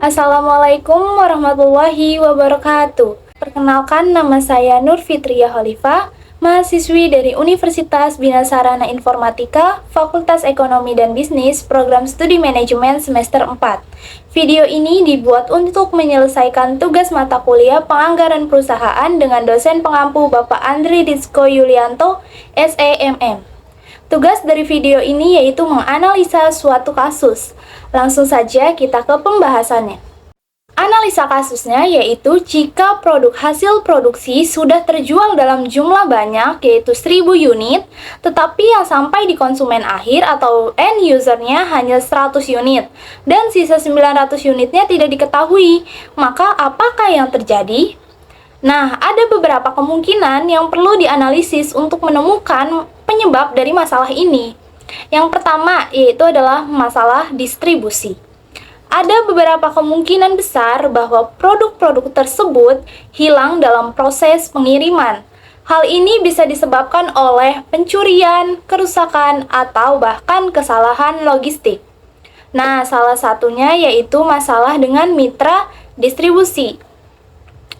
Assalamualaikum warahmatullahi wabarakatuh. Perkenalkan, nama saya Nur Fitriya Khalifah, mahasiswi dari Universitas Bina Sarana Informatika, Fakultas Ekonomi dan Bisnis, Program Studi Manajemen semester 4. Video ini dibuat untuk menyelesaikan tugas mata kuliah Penganggaran Perusahaan dengan dosen pengampu Bapak Andri Rizko Yulianto, SEMM. Tugas dari video ini yaitu menganalisa suatu kasus. Langsung saja kita ke pembahasannya. Analisa kasusnya yaitu jika produk hasil produksi sudah terjual dalam jumlah banyak yaitu 1000 unit, tetapi yang sampai di konsumen akhir atau end usernya hanya 100 unit dan sisa 900 unitnya tidak diketahui, maka apakah yang terjadi? Nah, ada beberapa kemungkinan yang perlu dianalisis untuk menemukan penyebab dari masalah ini. Yang pertama yaitu adalah masalah distribusi. Ada beberapa kemungkinan besar bahwa produk-produk tersebut hilang dalam proses pengiriman. Hal ini bisa disebabkan oleh pencurian, kerusakan, atau bahkan kesalahan logistik. Nah, salah satunya yaitu masalah dengan mitra distribusi.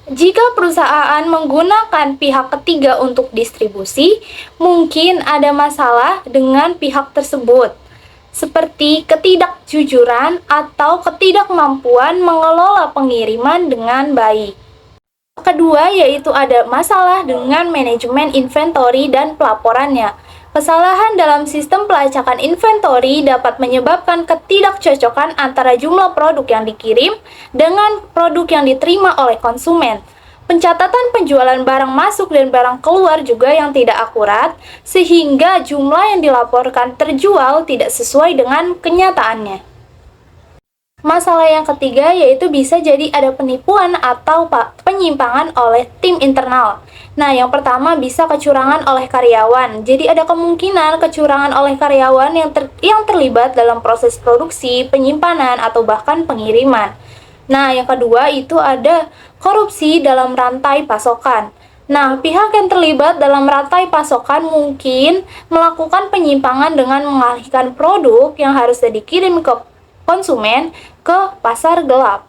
Jika perusahaan menggunakan pihak ketiga untuk distribusi, mungkin ada masalah dengan pihak tersebut, seperti ketidakjujuran atau ketidakmampuan mengelola pengiriman dengan baik. Kedua, yaitu ada masalah dengan manajemen inventory dan pelaporannya. Kesalahan dalam sistem pelacakan inventory dapat menyebabkan ketidakcocokan antara jumlah produk yang dikirim dengan produk yang diterima oleh konsumen. Pencatatan penjualan barang masuk dan barang keluar juga yang tidak akurat, sehingga jumlah yang dilaporkan terjual tidak sesuai dengan kenyataannya. Masalah yang ketiga yaitu bisa jadi ada penipuan atau penyimpangan oleh tim internal. Nah, yang pertama bisa kecurangan oleh karyawan. Jadi ada kemungkinan kecurangan oleh karyawan yang terlibat dalam proses produksi, penyimpanan, atau bahkan pengiriman. Nah, yang kedua itu ada korupsi dalam rantai pasokan. Nah, pihak yang terlibat dalam rantai pasokan mungkin melakukan penyimpangan dengan mengalihkan produk yang harusnya dikirim ke konsumen ke pasar gelap.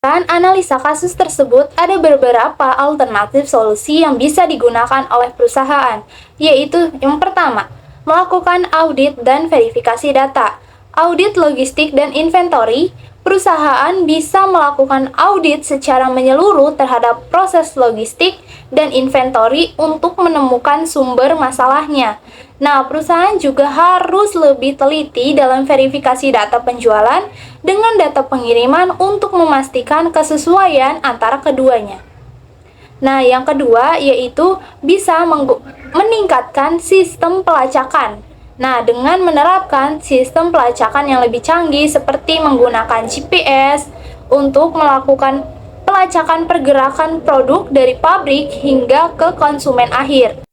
Dan analisa kasus tersebut ada beberapa alternatif solusi yang bisa digunakan oleh perusahaan, yaitu yang pertama, melakukan audit dan verifikasi data. Audit logistik dan inventory, perusahaan bisa melakukan audit secara menyeluruh terhadap proses logistik dan inventory untuk menemukan sumber masalahnya. Nah, perusahaan juga harus lebih teliti dalam verifikasi data penjualan dengan data pengiriman untuk memastikan kesesuaian antara keduanya. Nah, yang kedua yaitu bisa meningkatkan sistem pelacakan. Nah, dengan menerapkan sistem pelacakan yang lebih canggih seperti menggunakan GPS untuk melakukan pelacakan pergerakan produk dari pabrik hingga ke konsumen akhir.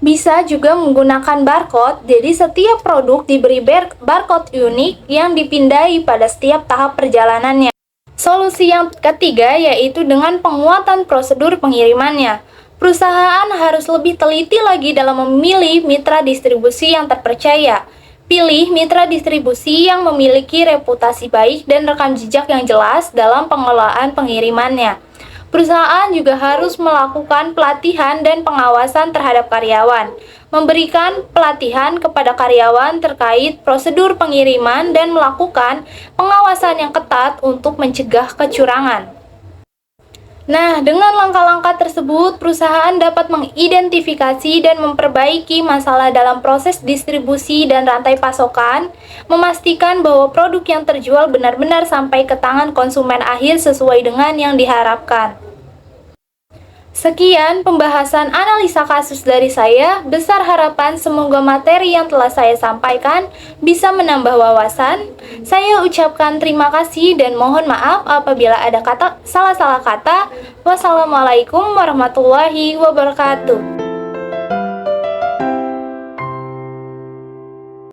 Bisa juga menggunakan barcode, jadi setiap produk diberi barcode unik yang dipindai pada setiap tahap perjalanannya. Solusi yang ketiga yaitu dengan penguatan prosedur pengirimannya. Perusahaan harus lebih teliti lagi dalam memilih mitra distribusi yang terpercaya. Pilih mitra distribusi yang memiliki reputasi baik dan rekam jejak yang jelas dalam pengelolaan pengirimannya. Perusahaan juga harus melakukan pelatihan dan pengawasan terhadap karyawan, memberikan pelatihan kepada karyawan terkait prosedur pengiriman dan melakukan pengawasan yang ketat untuk mencegah kecurangan. Nah, dengan langkah-langkah tersebut, perusahaan dapat mengidentifikasi dan memperbaiki masalah dalam proses distribusi dan rantai pasokan, memastikan bahwa produk yang terjual benar-benar sampai ke tangan konsumen akhir sesuai dengan yang diharapkan. Sekian pembahasan analisa kasus dari saya. Besar harapan semoga materi yang telah saya sampaikan bisa menambah wawasan. Saya ucapkan terima kasih dan mohon maaf apabila ada salah-salah kata. Wassalamualaikum warahmatullahi wabarakatuh.